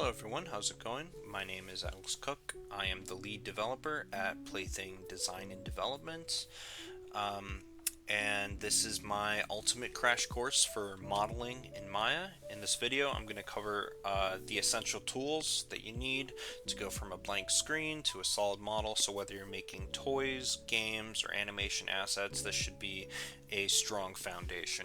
Hello everyone, how's it going? My name is Alex Cook. I am the lead developer at Plaything Design and Development. Um, and this is my ultimate crash course for modeling in Maya. In this video, I'm going to cover the essential tools that you need to go from a blank screen to a solid model. So whether you're making toys, games, or animation assets, this should be a strong foundation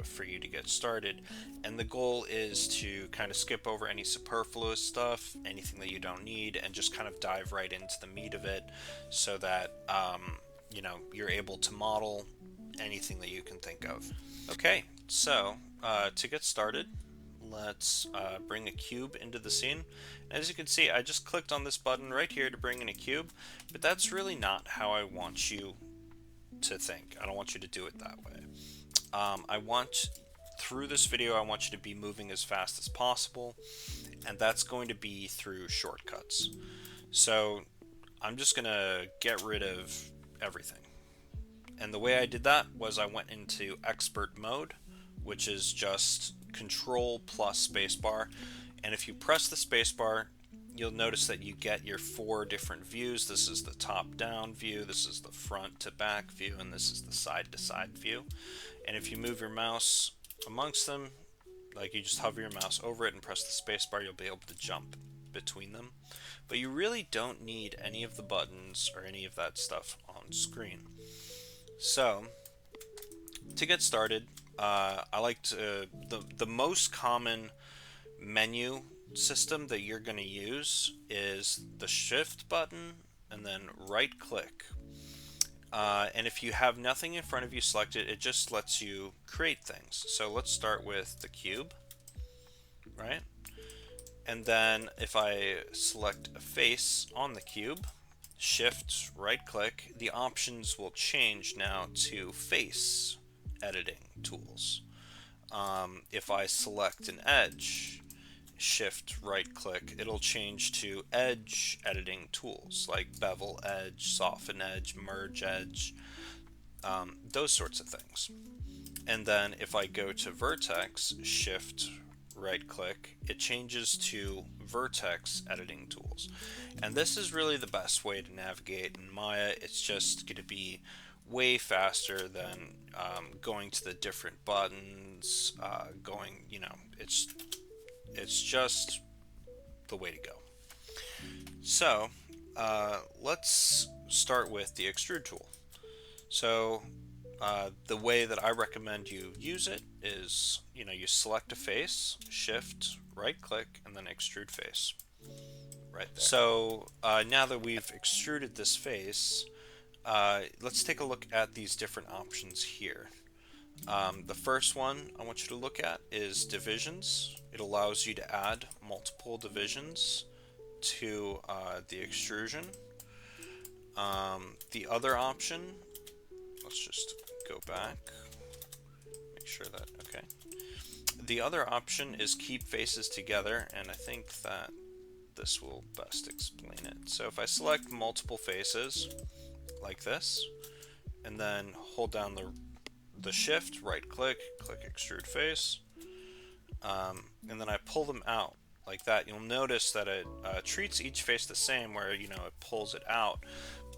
for you to get started. And the goal is to kind of skip over any superfluous stuff, anything that you don't need, and just kind of dive right into the meat of it so that you're able to model anything that you can think of. Okay, so to get started, let's bring a cube into the scene. As you can see, I just clicked on this button right here to bring in a cube, but that's really not how I want you to think. I don't want you to do it that way. Through this video, I want you to be moving as fast as possible, and that's going to be through shortcuts. So I'm just going to get rid of everything. And the way I did that was I went into expert mode, which is just control plus spacebar. And if you press the spacebar, you'll notice that you get your 4 different views. This is the top down view, this is the front to back view, and this is the side to side view. And if you move your mouse amongst them, like you just hover your mouse over it and press the spacebar, you'll be able to jump between them. But you really don't need any of the buttons or any of that stuff on screen. So to get started, I like to the most common menu system that you're going to use is the shift button and then right click. And if you have nothing in front of you selected, it just lets you create things. So let's start with the cube, right? And then if I select a face on the cube, shift right click, the options will change now to face editing tools. If I select an edge, shift right click, it'll change to edge editing tools like bevel edge, soften edge, merge edge, those sorts of things. And then if I go to vertex, shift right click, it changes to vertex editing tools. And this is really the best way to navigate in Maya. It's just going to be way faster than going to the different buttons, it's just the way to go. So let's start with the extrude tool. So the way that I recommend you use it is, you select a face, shift, right click, and then extrude face. Right there. So now that we've extruded this face, let's take a look at these different options here. The first one I want you to look at is divisions. It allows you to add multiple divisions to the extrusion. The other option, let's just go back, make sure that, okay. The other option is keep faces together, and I think that this will best explain it. So if I select multiple faces, like this, and then hold down the shift, right click, click extrude face, and then I pull them out like that, you'll notice that it treats each face the same, where it pulls it out,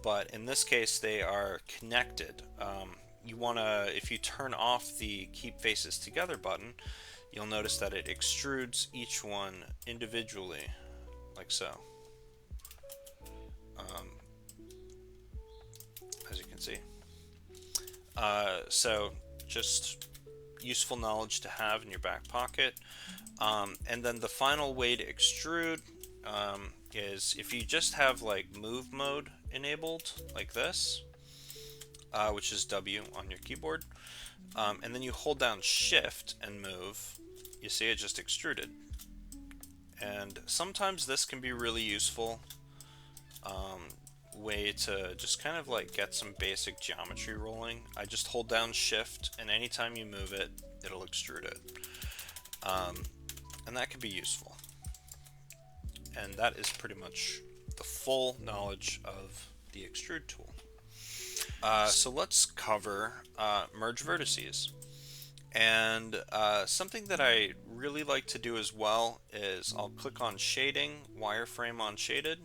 but in this case they are connected. You want to, if you turn off the keep faces together button, you'll notice that it extrudes each one individually, like so. As you can see. So just useful knowledge to have in your back pocket. And then the final way to extrude is if you just have like move mode enabled like this, which is W on your keyboard, and then you hold down shift and move, you see it just extruded. And sometimes this can be really useful way to just kind of like get some basic geometry rolling. I just hold down shift, and anytime you move it, it'll extrude it. And that can be useful. And that is pretty much the full knowledge of the extrude tool. So let's cover merge vertices. And something that I really like to do as well is I'll click on shading, wireframe on shaded,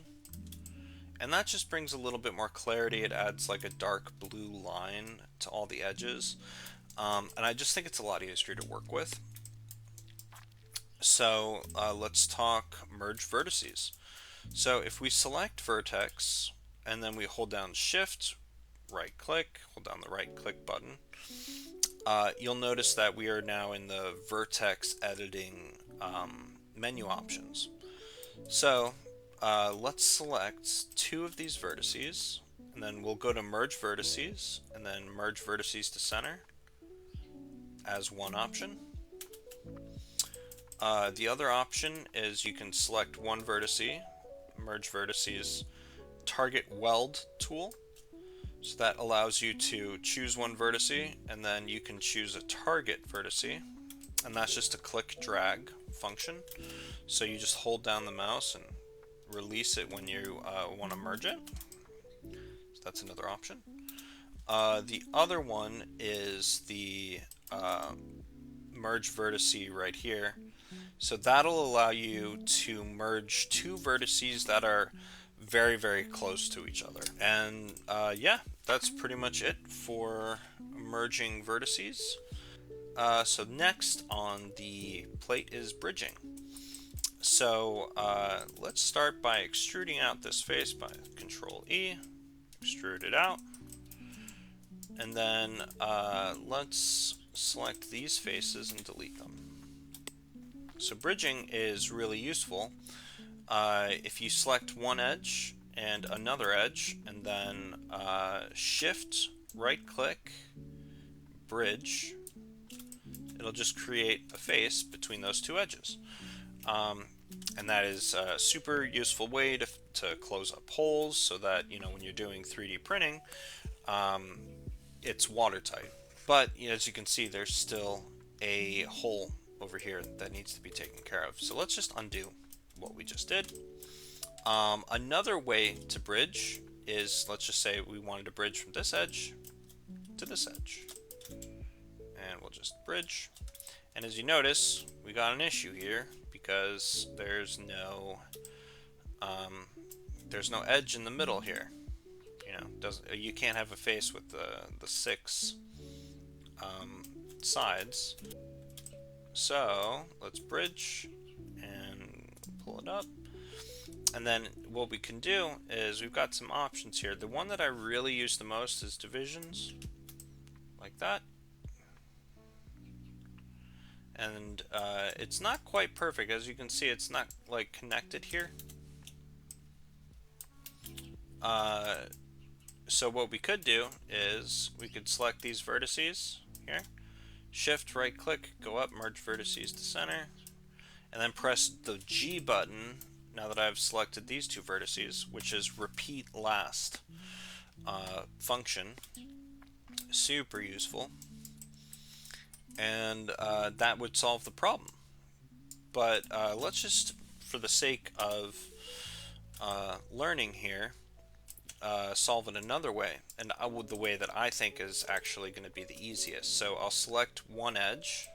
and that just brings a little bit more clarity. It adds like a dark blue line to all the edges, and I just think it's a lot easier to work with. So let's talk merge vertices. So if we select vertex and then we hold down shift, right click, hold down the right click button, you'll notice that we are now in the vertex editing menu options. So let's select two of these vertices, and then we'll go to merge vertices and then merge vertices to center as one option. The other option is you can select one vertice, merge vertices, target weld tool. So that allows you to choose one vertice and then you can choose a target vertice, and that's just a click drag function. So you just hold down the mouse and release it when you want to merge it. So that's another option. The other one is the merge vertice right here. So that'll allow you to merge two vertices that are very, very close to each other. And yeah, that's pretty much it for merging vertices. So next on the plate is bridging. So let's start by extruding out this face by Control E, extrude it out, and then let's select these faces and delete them. So bridging is really useful. If you select one edge and another edge, and then shift, right click, bridge, it'll just create a face between those two edges. And that is a super useful way to close up holes so that, you know, when you're doing 3D printing, it's watertight. But as you can see, there's still a hole over here that needs to be taken care of. So let's just undo what we just did. Another way to bridge is, let's just say we wanted to bridge from this edge to this edge. And we'll just bridge. And as you notice, we got an issue here because there's no edge in the middle here. You know, you can't have a face with the six sides. So let's bridge and pull it up. And then what we can do is we've got some options here. The one that I really use the most is divisions, like that. And it's not quite perfect. As you can see, it's not like connected here. So what we could do is we could select these vertices here, shift right click, go up, merge vertices to center, and then press the G button now that I've selected these two vertices, which is repeat last function. Super useful. And that would solve the problem. But let's just, for the sake of learning here, solve it another way, and the way that I think is actually going to be the easiest. So I'll select one edge,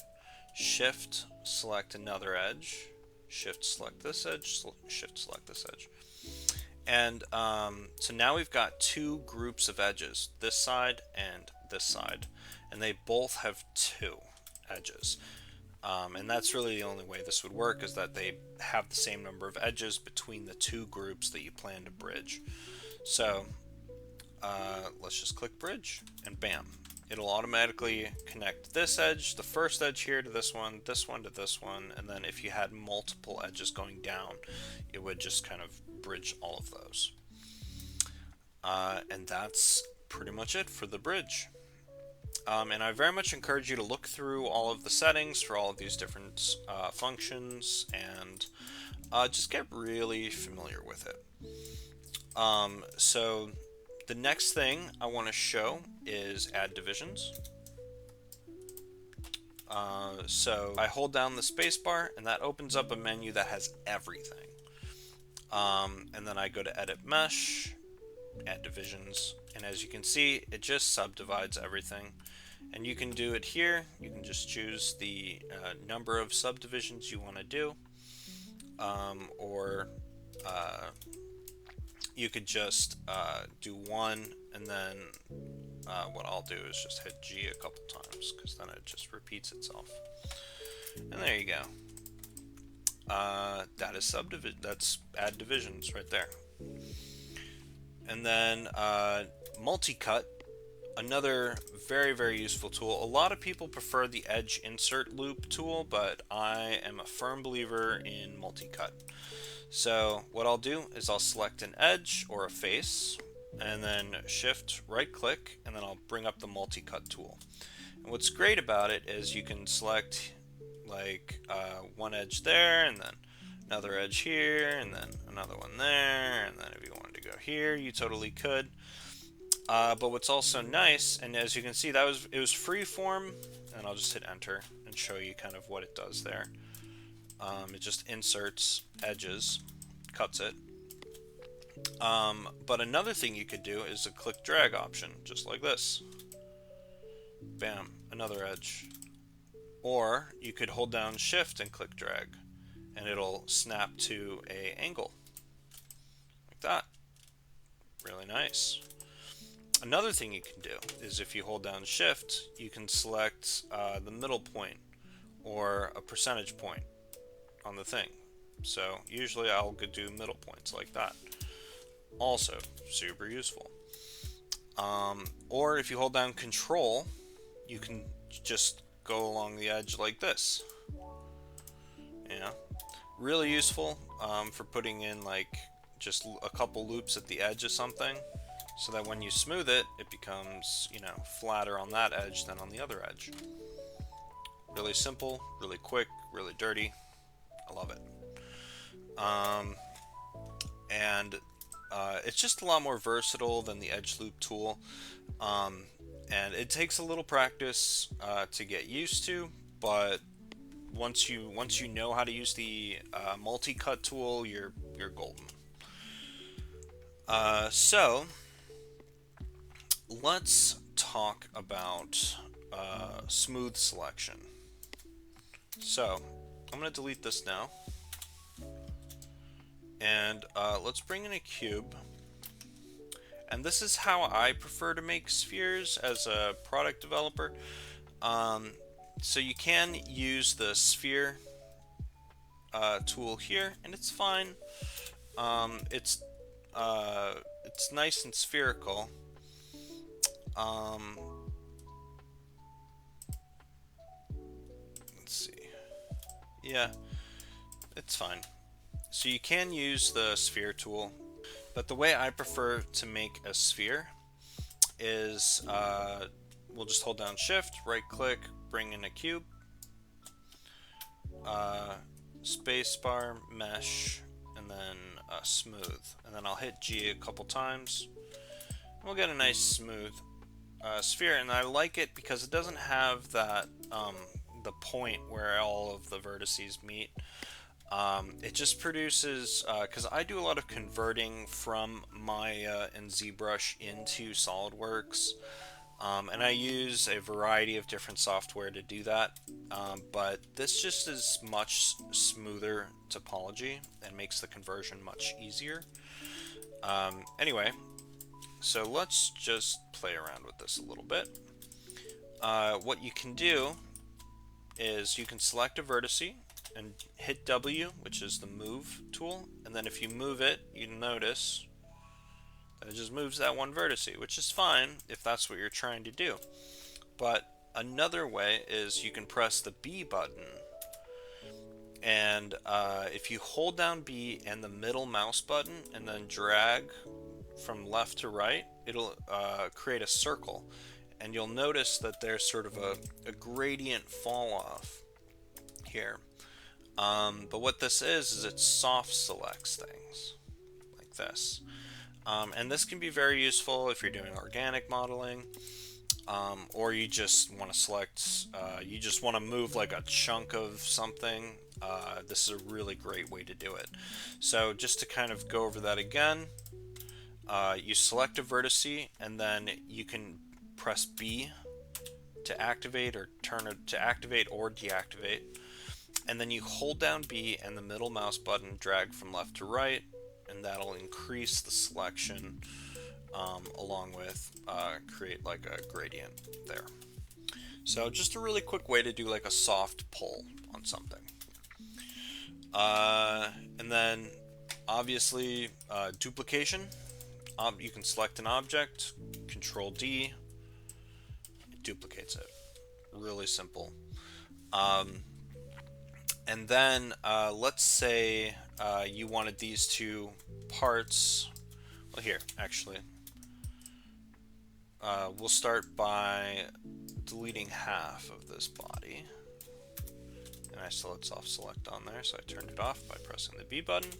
shift select another edge, shift select this edge, shift select this edge, and so now we've got two groups of edges, this side and this side, and they both have two edges. And that's really the only way this would work, is that they have the same number of edges between the two groups that you plan to bridge. So let's just click bridge, and bam, it'll automatically connect this edge, the first edge here, to this one to this one, and then if you had multiple edges going down, it would just kind of bridge all of those. And that's pretty much it for the bridge. And I very much encourage you to look through all of the settings for all of these different functions and just get really familiar with it. So the next thing I want to show is add divisions. So I hold down the spacebar and that opens up a menu that has everything. And then I go to edit mesh, add divisions, and as you can see, it just subdivides everything. And you can do it here. You can just choose the number of subdivisions you want to do, or you could just do one, and then what I'll do is just hit G a couple times, because then it just repeats itself. And there you go. That is subdivision. That's add divisions right there. And then multi-cut, another very useful tool. A lot of people prefer the edge insert loop tool, but I am a firm believer in multi-cut. So what I'll do is I'll select an edge or a face, and then shift right click, and then I'll bring up the multi-cut tool. And what's great about it is you can select like one edge there, and then another edge here, and then another one there, and then if you wanted to go here, you totally could. But what's also nice, and as you can see, it was freeform, and I'll just hit enter and show you kind of what it does there. It just inserts edges, cuts it. But another thing you could do is a click drag option, just like this. Bam, another edge. Or you could hold down shift and click drag, and it'll snap to a angle like that. Really nice. Another thing you can do is if you hold down shift, you can select the middle point or a percentage point on the thing. So usually I'll do middle points like that. Also super useful. Or if you hold down control, you can just go along the edge like this. Yeah, really useful for putting in like just a couple loops at the edge of something, so that when you smooth it, it becomes, you know, flatter on that edge than on the other edge. Really simple, really quick, really dirty. I love it. And it's just a lot more versatile than the edge loop tool. And it takes a little practice to get used to, but once you know how to use the multi-cut tool, you're golden. So let's talk about smooth selection. So I'm going to delete this now, and let's bring in a cube. And this is how I prefer to make spheres as a product developer. So you can use the sphere tool here, and it's fine. It's nice and spherical. Let's see. Yeah, it's fine. So you can use the sphere tool, but the way I prefer to make a sphere is we'll just hold down shift, right click, bring in a cube, spacebar, mesh, and then smooth, and then I'll hit G a couple times, and we'll get a nice smooth sphere. And I like it because it doesn't have that the point where all of the vertices meet. It just produces, because I do a lot of converting from Maya and ZBrush into SolidWorks, and I use a variety of different software to do that, but this just is much smoother topology and makes the conversion much easier. Anyway, so let's just play around with this a little bit. What you can do is you can select a vertice and hit W, which is the move tool, and then if you move it, you notice that it just moves that one vertice, which is fine if that's what you're trying to do. But another way is you can press the B button, and if you hold down B and the middle mouse button and then drag from left to right, it'll create a circle, and you'll notice that there's sort of a gradient fall off here. But what this is it soft selects things like this. And this can be very useful if you're doing organic modeling, or you just want to select, you just want to move like a chunk of something. This is a really great way to do it. So just to kind of go over that again, you select a vertice, and then you can press B to activate or turn it to activate or deactivate. And then you hold down B and the middle mouse button, drag from left to right, and that'll increase the selection along with create like a gradient there. So just a really quick way to do like a soft pull on something. And then obviously duplication. You can select an object, Control D, it duplicates it. Really simple. And then let's say you wanted these two parts. Well, here actually, we'll start by deleting half of this body. And I still had soft select on there, so I turned it off by pressing the B button.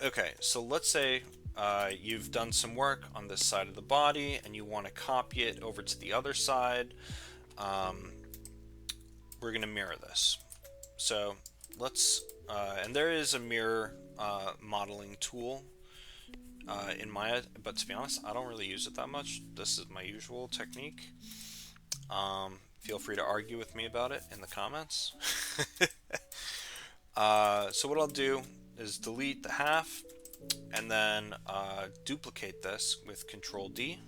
Okay, so let's say you've done some work on this side of the body and you want to copy it over to the other side. We're going to mirror this. So let's, and there is a mirror modeling tool in Maya, but to be honest, I don't really use it that much. This is my usual technique. Feel free to argue with me about it in the comments. So what I'll do is delete the half and then duplicate this with Control D.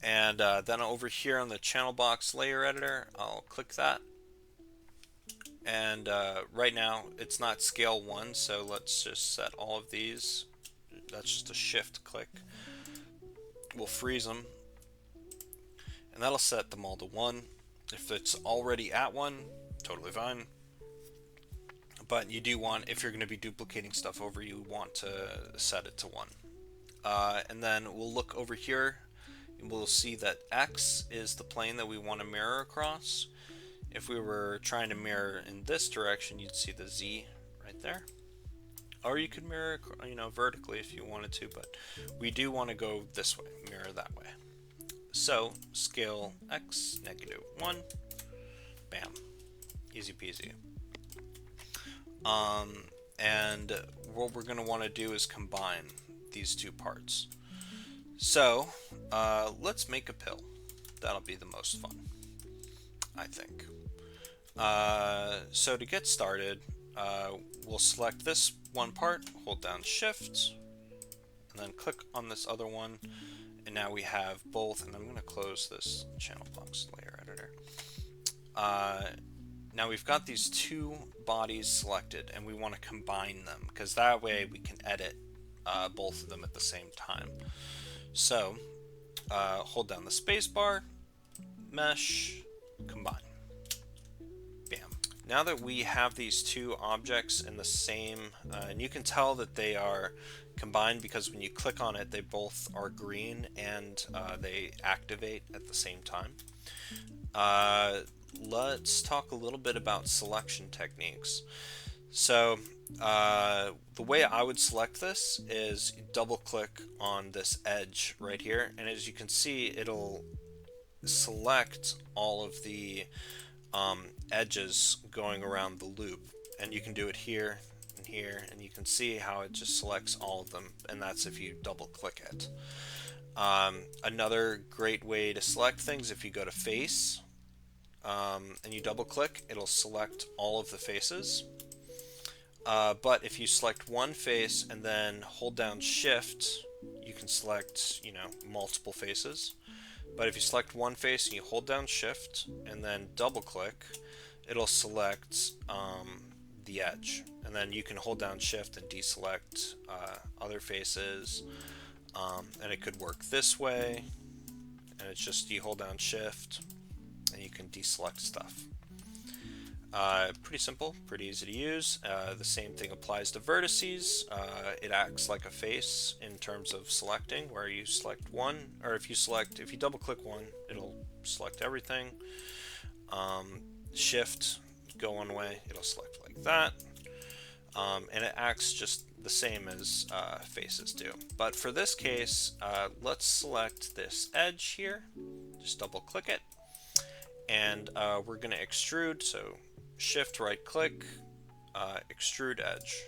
And then over here on the channel box layer editor, I'll click that. And right now it's not scale 1, so let's just set all of these. That's just a shift click. We'll freeze them. And that'll set them all to 1. If it's already at 1, totally fine. But you do want, if you're going to be duplicating stuff over, you want to set it to 1. And then we'll look over here and we'll see that X is the plane that we want to mirror across. If we were trying to mirror in this direction, you'd see the Z right there. Or you could mirror, vertically if you wanted to, but we do want to go this way, mirror that way. So scale X -1, bam, easy peasy. And what we're going to want to do is combine these two parts. So let's make a pill. That'll be the most fun, I think. So to get started, we'll select this one part, hold down Shift, and then click on this other one. And now we have both, and I'm going to close this channel box layer editor. Now we've got these two bodies selected, and we want to combine them, because that way we can edit both of them at the same time. So hold down the space bar, mesh, combine. Bam. Now that we have these two objects in the same, and you can tell that they are combined because when you click on it, they both are green and they activate at the same time. Let's talk a little bit about selection techniques. So the way I would select this is double click on this edge right here, and as you can see, it'll select all of the edges going around the loop, and you can do it here and here, and you can see how it just selects all of them, and that's if you double click it. Another great way to select things, if you go to face and you double click, it'll select all of the faces. But if you select one face and then hold down Shift, you can select, multiple faces. But if you select one face and you hold down Shift and then double click, it'll select the edge. And then you can hold down Shift and deselect other faces. And it could work this way. And it's just you hold down Shift and you can deselect stuff. Pretty simple, pretty easy to use. The same thing applies to vertices. It acts like a face in terms of selecting, where you select one, or if you double click one, it'll select everything. Shift, go one way, it'll select like that. And it acts just the same as faces do. But for this case, let's select this edge here, just double click it, and we're going to extrude, so Shift right click, extrude edge.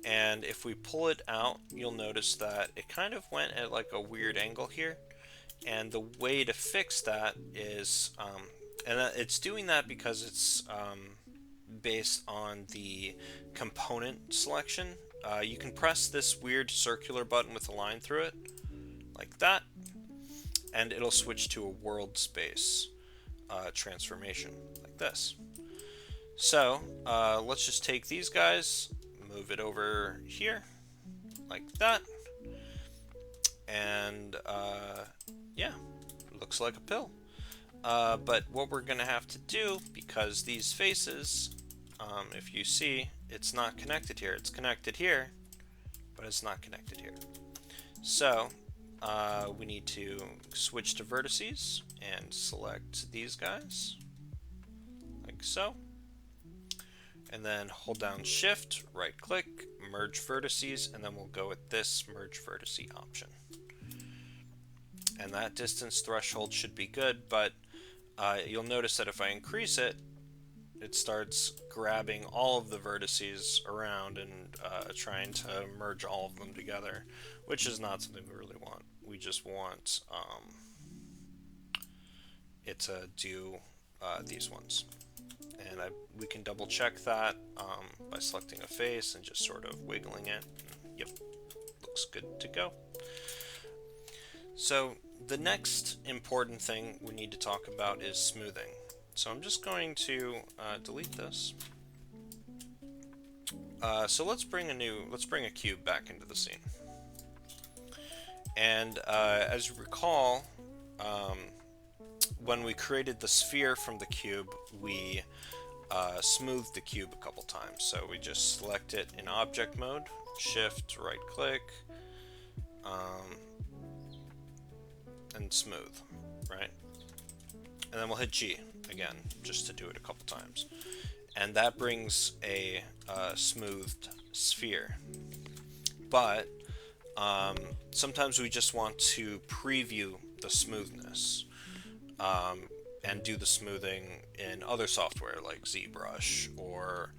And if we pull it out, you'll notice that it kind of went at like a weird angle here. And the way to fix that is, it's doing that because it's based on the component selection. You can press this weird circular button with a line through it, like that, and it'll switch to a world space transformation, like this. So let's just take these guys, move it over here, like that, and yeah, looks like a pill. But what we're going to have to do, because these faces, if you see, it's not connected here. It's connected here, but it's not connected here. So we need to switch to vertices and select these guys, like so. And then hold down Shift, right click, merge vertices, and then we'll go with this merge vertice option. And that distance threshold should be good, but you'll notice that if I increase it, it starts grabbing all of the vertices around and trying to merge all of them together, which is not something we really want. We just want it to do these ones. And we can double check that by selecting a face and just sort of wiggling it. Yep, looks good to go. So the next important thing we need to talk about is smoothing. So I'm just going to delete this. So let's bring a cube back into the scene. And as you recall, when we created the sphere from the cube, we smoothed the cube a couple times. So we just select it in object mode, shift, right click, and smooth, right? And then we'll hit G again, just to do it a couple times. And that brings a smoothed sphere. But sometimes we just want to preview the smoothness and do the smoothing in other software like ZBrush, or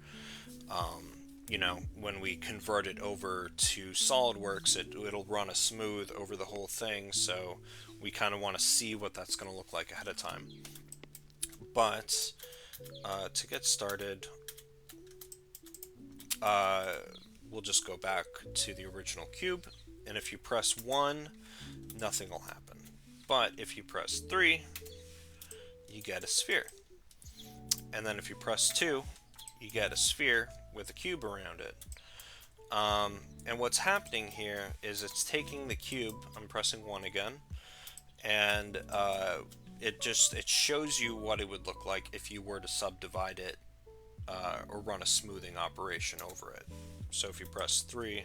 you know, when we convert it over to SolidWorks, it'll run a smooth over the whole thing, so we kind of want to see what that's going to look like ahead of time. But to get started, we'll just go back to the original cube, and if you press 1, nothing will happen. But if you press 3, you get a sphere. And then if you press 2, you get a sphere with a cube around it. And what's happening here is it's taking the cube, I'm pressing 1 again, and it shows you what it would look like if you were to subdivide it or run a smoothing operation over it. So if you press 3,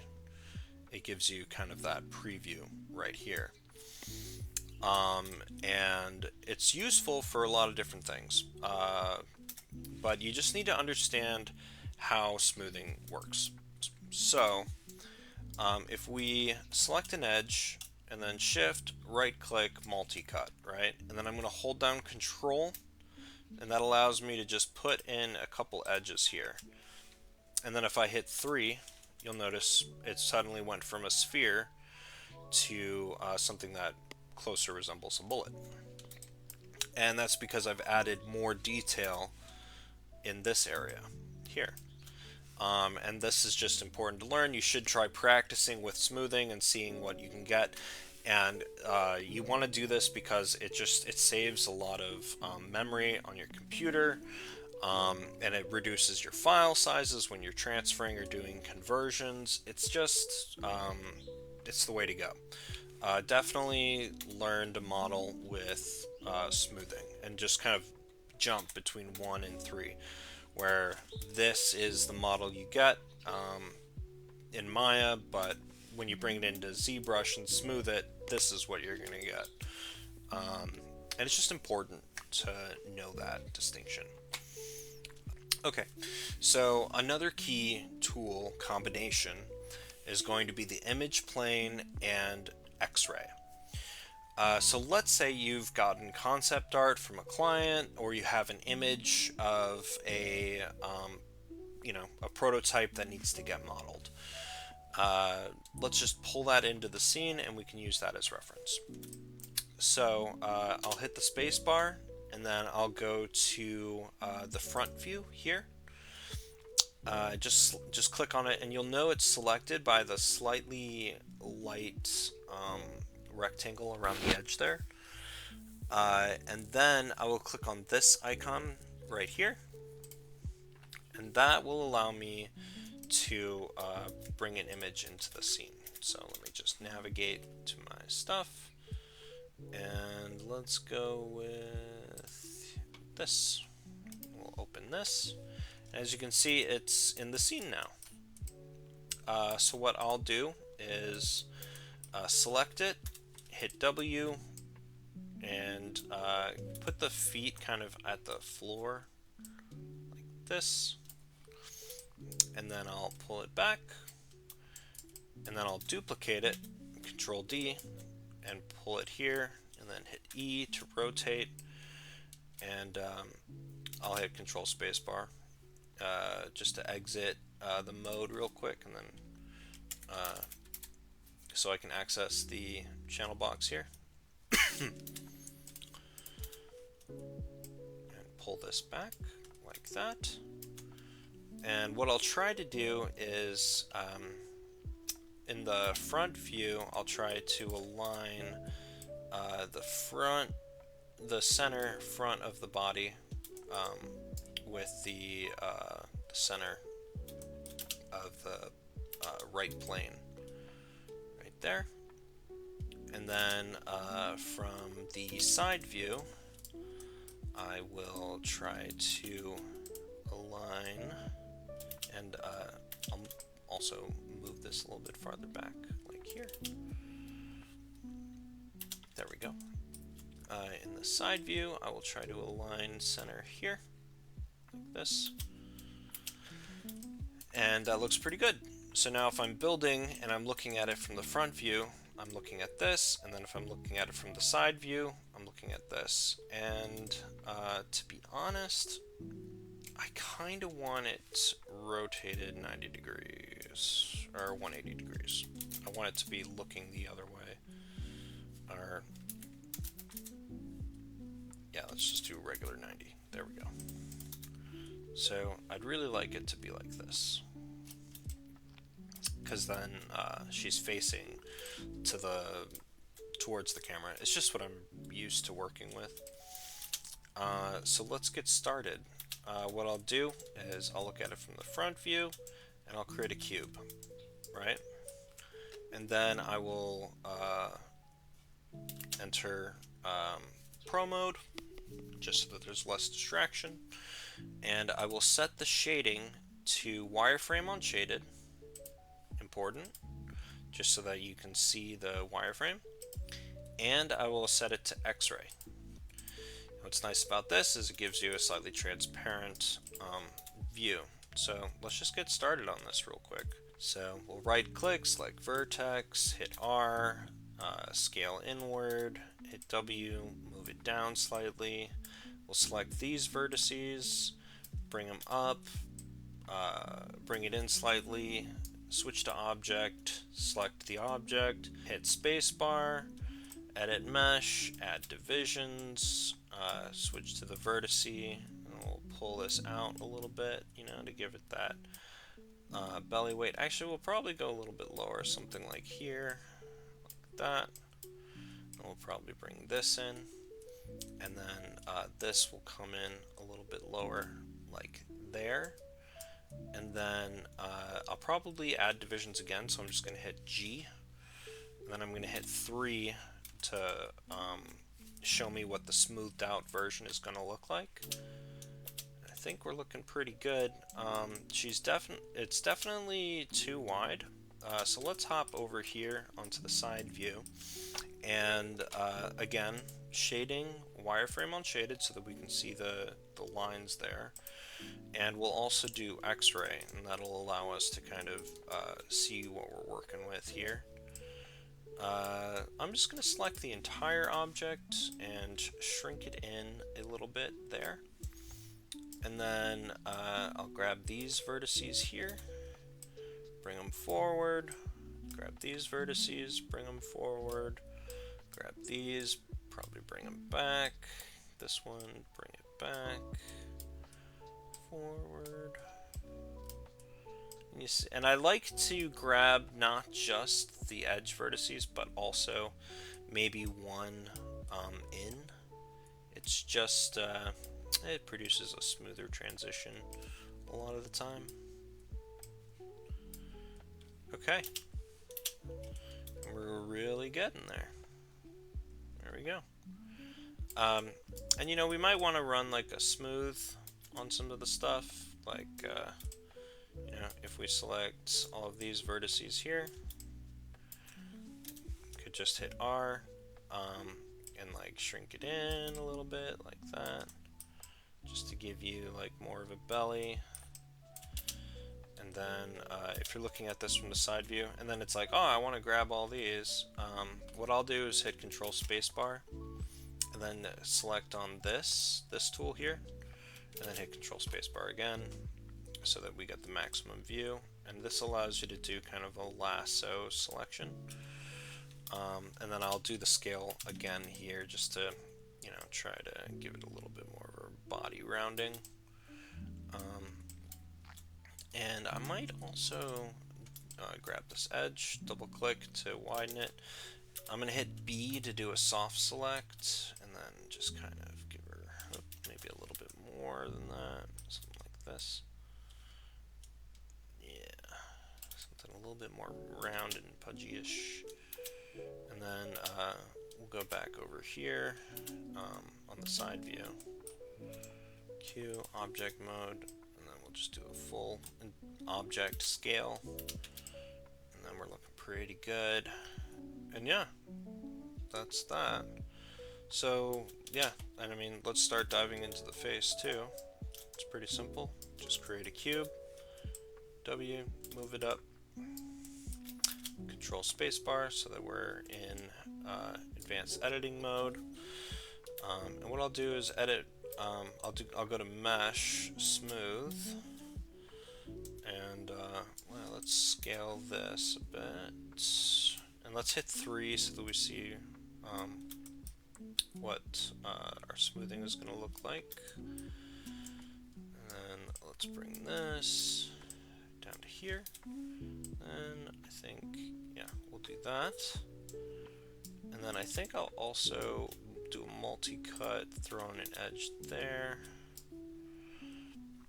it gives you kind of that preview right here. And it's useful for a lot of different things, but you just need to understand how smoothing works. So if we select an edge and then shift, right click, multi-cut, right? And then I'm going to hold down Control, and that allows me to just put in a couple edges here. And then if I hit 3, you'll notice it suddenly went from a sphere to something that closer resembles a bullet. And that's because I've added more detail in this area here. And this is just important to learn. You should try practicing with smoothing and seeing what you can get. And you want to do this because it saves a lot of memory on your computer, and it reduces your file sizes when you're transferring or doing conversions. It's just it's the way to go. Definitely learn to model with smoothing and just kind of jump between 1 and 3, where this is the model you get in Maya, but when you bring it into ZBrush and smooth it, this is what you're going to get. And it's just important to know that distinction. Okay, so another key tool combination is going to be the image plane and X-ray. So let's say you've gotten concept art from a client, or you have an image of a prototype that needs to get modeled. Let's just pull that into the scene and we can use that as reference. So I'll hit the space bar, and then I'll go to the front view here. Just click on it, and you'll know it's selected by the slightly light rectangle around the edge there. And then I will click on this icon right here, and that will allow me to bring an image into the scene. So let me just navigate to my stuff, and let's go with this. We'll open this. As you can see, it's in the scene now. So what I'll do is select it, hit W, and put the feet kind of at the floor like this, and then I'll pull it back, and then I'll duplicate it, Control D, and pull it here, and then hit E to rotate, and I'll hit Control Spacebar just to exit the mode real quick, and then so I can access the channel box here. And pull this back like that. And what I'll try to do is in the front view, I'll try to align the center front of the body with the center of the right plane right there. And then from the side view, I will try to align, and I'll also move this a little bit farther back, like here. There we go. In the side view, I will try to align center here, like this. And that looks pretty good. So now if I'm building and I'm looking at it from the front view, I'm looking at this, and then if I'm looking at it from the side view, I'm looking at this. And to be honest, I kind of want it rotated 90 degrees, or 180 degrees. I want it to be looking the other way. Or, yeah, let's just do regular 90. There we go. So I'd really like it to be like this, because then she's facing towards the camera. It's just what I'm used to working with. So let's get started. What I'll do is I'll look at it from the front view, and I'll create a cube, right? And then I will enter Pro mode, just so that there's less distraction. And I will set the shading to wireframe on shaded, important, just so that you can see the wireframe. And I will set it to X-ray. What's nice about this is it gives you a slightly transparent view. So let's just get started on this real quick. So we'll right click, select vertex, hit R, scale inward, hit W, move it down slightly. We'll select these vertices, bring them up, bring it in slightly, switch to object, select the object, hit spacebar, edit mesh, add divisions, switch to the vertice, and we'll pull this out a little bit, you know, to give it that belly weight. Actually, we'll probably go a little bit lower, something like here, like that. And we'll probably bring this in, and then this will come in a little bit lower, like there. And then I'll probably add divisions again, so I'm just going to hit G, and then I'm going to hit 3 to show me what the smoothed out version is going to look like. I think we're looking pretty good. It's definitely too wide, so let's hop over here onto the side view, and again, shading, wireframe on shaded, so that we can see the lines there. And we'll also do X-ray, and that'll allow us to kind of see what we're working with here. I'm just going to select the entire object and shrink it in a little bit there. And then I'll grab these vertices here, bring them forward, grab these vertices, bring them forward, grab these, probably bring them back. This one, bring it back. Forward. And, you see, and I like to grab not just the edge vertices, but also maybe one in. It's just, it produces a smoother transition a lot of the time. Okay. We're really getting there. There we go. And you know, we might want to run like a smooth on some of the stuff, like you know, if we select all of these vertices here, could just hit R and like shrink it in a little bit like that, just to give you like more of a belly. And then if you're looking at this from the side view, and then it's like, oh, I want to grab all these, what I'll do is hit Control Spacebar, and then select on this tool here, and then hit Control Spacebar again, so that we get the maximum view. And this allows you to do kind of a lasso selection. And then I'll do the scale again here, just to, you know, try to give it a little bit more of a body rounding. And I might also grab this edge, double click to widen it. I'm going to hit B to do a soft select, and then just kind of give her maybe a little bit more than that, something like this. Yeah, something a little bit more round and pudgy-ish. And then we'll go back over here on the side view. Q, object mode, and then we'll just do a full object scale. And then we're looking pretty good. And yeah, that's that. So yeah, and I mean, let's start diving into the face too. It's pretty simple. Just create a cube, W, move it up, Control Spacebar so that we're in advanced editing mode. And what I'll do is edit. I'll go to Mesh, Smooth, and well, let's scale this a bit, and let's hit 3 so that we see what our smoothing is going to look like. And then let's bring this down to here, and I think, yeah, we'll do that. And then I think I'll also do a multi-cut, throw in an edge there,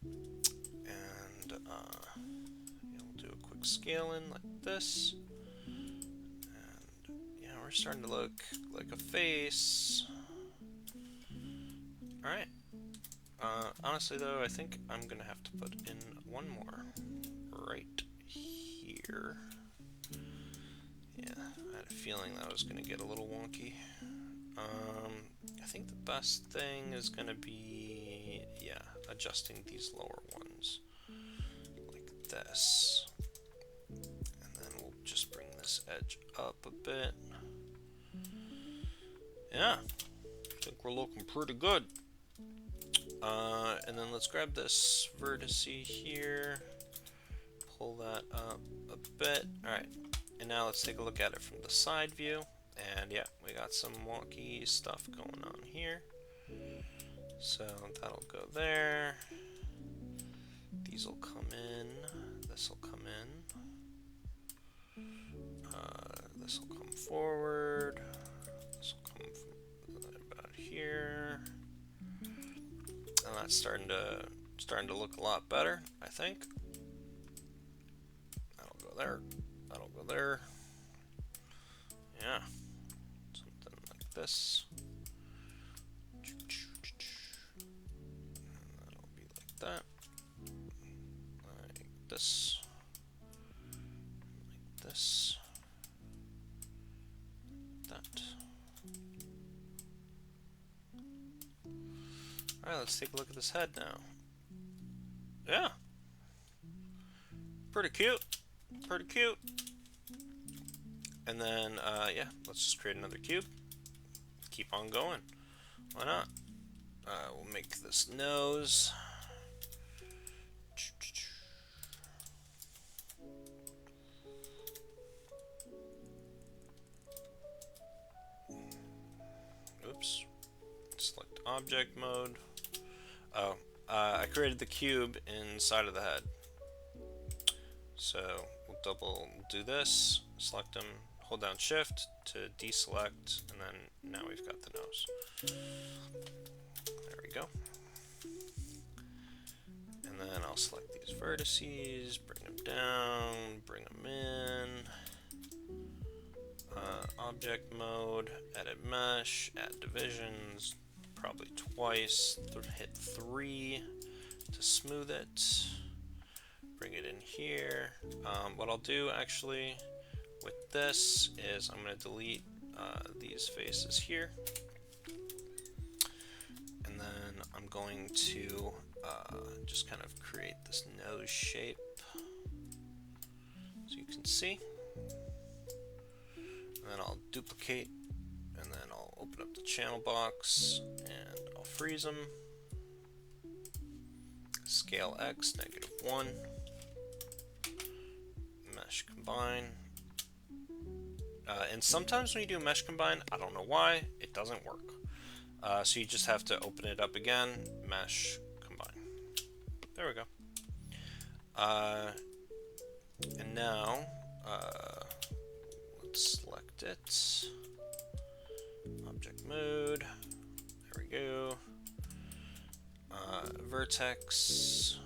and yeah, we'll do a quick scale in like this, and yeah, we're starting to look like a face. Alright, honestly though, I think I'm gonna have to put in one more right here. Yeah, I had a feeling that was gonna get a little wonky. I think the best thing is going to be, yeah, adjusting these lower ones like this. And then we'll just bring this edge up a bit. Yeah, I think we're looking pretty good. And then let's grab this vertex here, pull that up a bit. Alright, and now let's take a look at it from the side view. And yeah, we got some wonky stuff going on here. So that'll go there. These will come in. This will come in. This will come forward. This will come from about here. And that's starting to look a lot better, I think. That'll go there. That'll go there. Yeah. This. And that'll be like that. Like this. Like this. That. Alright, let's take a look at this head now. Yeah. Pretty cute. Pretty cute. And then, yeah, let's just create another cube. Keep on going. Why not? We'll make this nose. object mode. Oh, I created the cube inside of the head. So we'll do this, select them, hold down shift to deselect, and then now we've got the nose. There we go. And then I'll select these vertices, bring them down, bring them in. Object mode, edit mesh, add divisions, probably twice, hit 3 to smooth it, bring it in here. What I'll do actually with this is I'm going to delete these faces here, and then I'm going to just kind of create this nose shape so you can see. And then I'll duplicate, and then I'll open up the channel box, and I'll freeze them. Scale X, -1. Mesh combine. And sometimes when you do mesh combine, I don't know why, it doesn't work. So you just have to open it up again, mesh combine. There we go. And now, select it, object mode, there we go, vertex,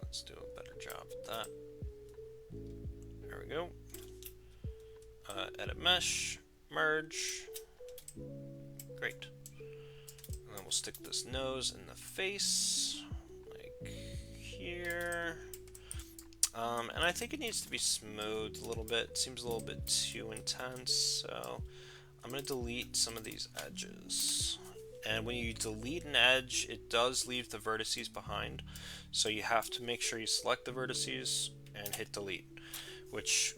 let's do a better job at that, there we go, edit mesh, merge, great, and then we'll stick this nose in the face, like here. And I think it needs to be smoothed a little bit. It seems a little bit too intense, so I'm going to delete some of these edges. And when you delete an edge, it does leave the vertices behind, so you have to make sure you select the vertices and hit delete, which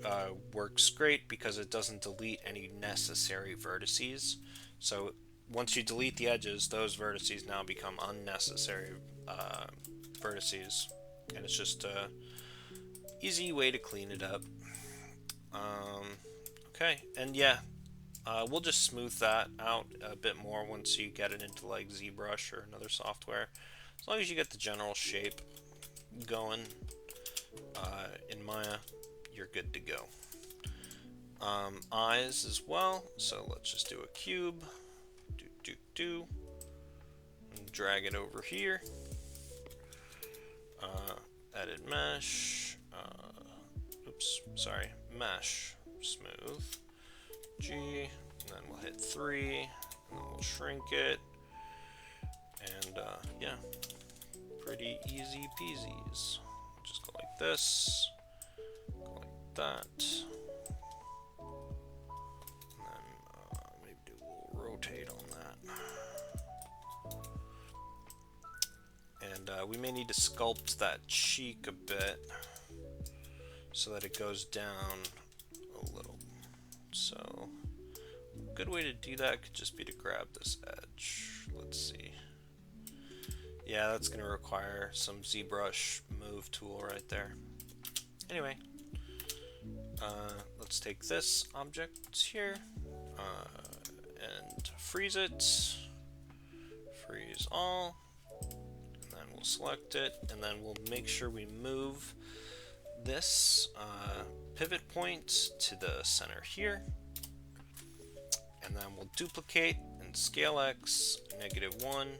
works great because it doesn't delete any necessary vertices. So once you delete the edges, those vertices now become unnecessary vertices, and it's just easy way to clean it up. Okay, and yeah, we'll just smooth that out a bit more once you get it into like ZBrush or another software. As long as you get the general shape going in Maya, you're good to go. Eyes as well, so let's just do a cube, and drag it over here, edit mesh, mesh, smooth, G, and then we'll hit 3, and then we'll shrink it, and yeah, pretty easy peasies. Just go like this, go like that, and then maybe do a little rotate on that. And we may need to sculpt that cheek a bit so that it goes down a little. So a good way to do that could just be to grab this edge. Let's see. Yeah, that's going to require some ZBrush move tool right there. Anyway, let's take this object here and freeze it. Freeze all. And then we'll select it, and then we'll make sure we move this pivot point to the center here, and then we'll duplicate and scale X -1,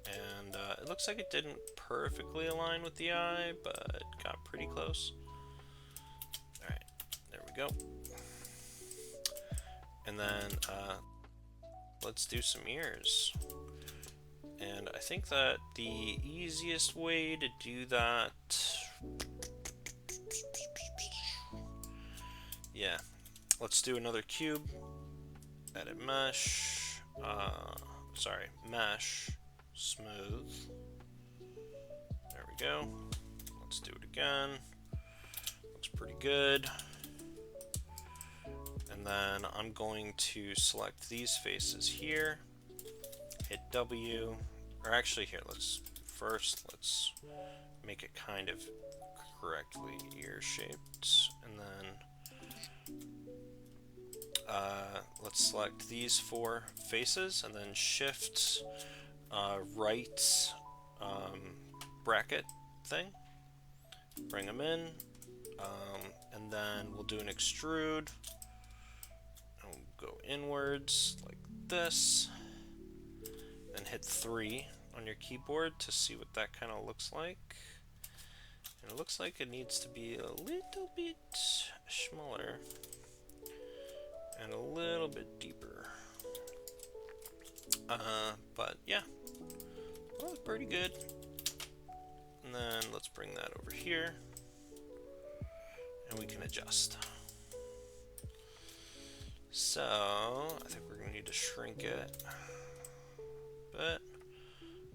and it looks like it didn't perfectly align with the eye, but got pretty close. Alright, there we go. And then let's do some ears. And I think that the easiest way to do that, yeah, let's do another cube, edit mesh, mesh, smooth, there we go, let's do it again, looks pretty good, and then I'm going to select these faces here, hit W, or actually here, let's make it kind of correctly ear shaped, and then let's select these 4 faces and then shift right bracket thing, bring them in, and then we'll do an extrude, and we'll go inwards like this, and hit 3 on your keyboard to see what that kind of looks like. And it looks like it needs to be a little bit smaller and a little bit deeper. But yeah, well, it's pretty good. And then let's bring that over here, and we can adjust. So I think we're gonna need to shrink it, but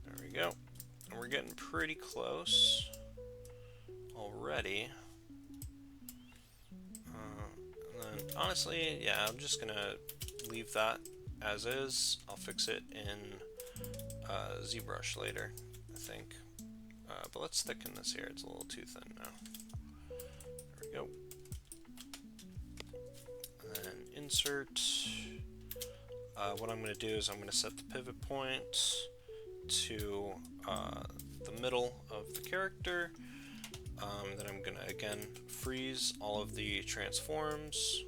there we go. And we're getting pretty close already. And then honestly, yeah, I'm just gonna leave that as is. I'll fix it in ZBrush later, I think. But let's thicken this here. It's a little too thin now. There we go. And then insert. What I'm going to do is I'm going to set the pivot point to the middle of the character. Then I'm going to again freeze all of the transforms.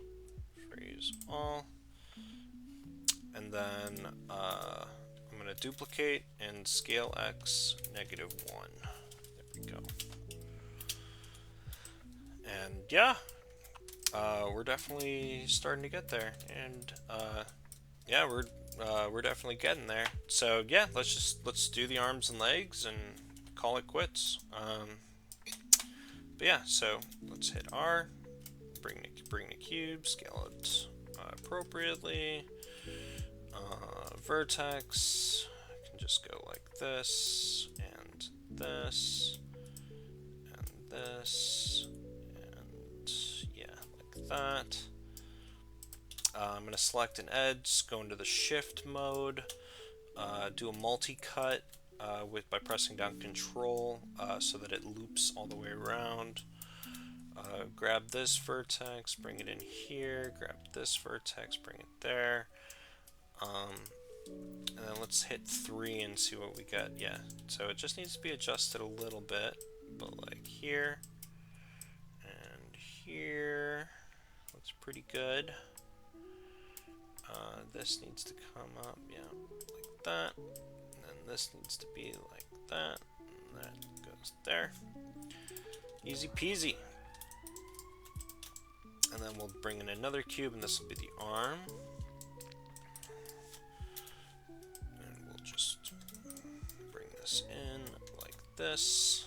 Freeze all. And then I'm going to duplicate and scale X -1. There we go. And yeah, we're definitely starting to get there. And yeah, we're definitely getting there. So yeah, let's do the arms and legs and call it quits. But yeah, so let's hit R, bring the cube, scale it appropriately. Vertex can just go like this, and this, and this, and yeah, like that. I'm going to select an edge, go into the shift mode, do a multi-cut by pressing down Control so that it loops all the way around. Grab this vertex, bring it in here, grab this vertex, bring it there. And then let's hit 3 and see what we get. Yeah, so it just needs to be adjusted a little bit, but like here and here looks pretty good. This needs to come up, yeah, like that, and then this needs to be like that, and that goes there. Easy peasy. And then we'll bring in another cube, and this will be the arm. In like this.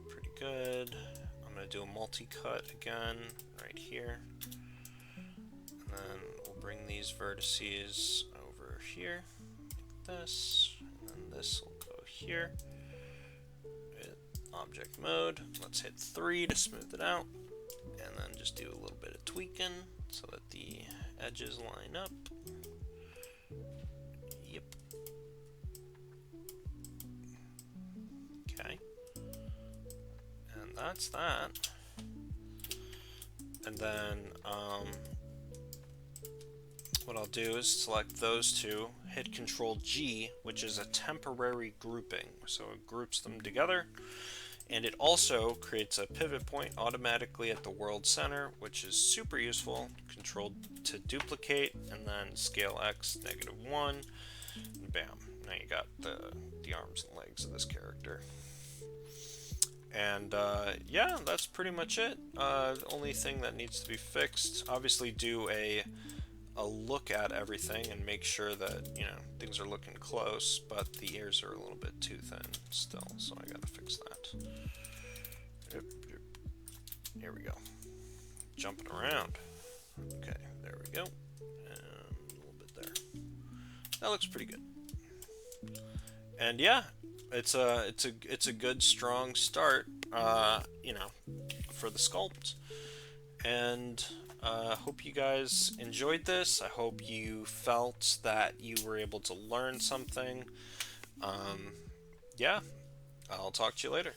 Pretty good. I'm going to do a multi-cut again right here. And then we'll bring these vertices over here like this. And then this will go here. Hit object mode. Let's hit 3 to smooth it out. And then just do a little bit of tweaking so that the edges line up. Yep. Okay, and that's that. And then what I'll do is select those 2, hit Control G, which is a temporary grouping, so it groups them together, and it also creates a pivot point automatically at the world center, which is super useful. Control to duplicate, and then scale X -1, and bam, now you got the arms and legs of this character. And yeah, that's pretty much it. The only thing that needs to be fixed, obviously do a look at everything and make sure that, you know, things are looking close, but the ears are a little bit too thin still, so I gotta fix that. Here we go. Jumping around. Okay, there we go. And a little bit there. That looks pretty good. And yeah, it's a good strong start, you know, for the sculpt. And hope you guys enjoyed this. I hope you felt that you were able to learn something. Yeah, I'll talk to you later.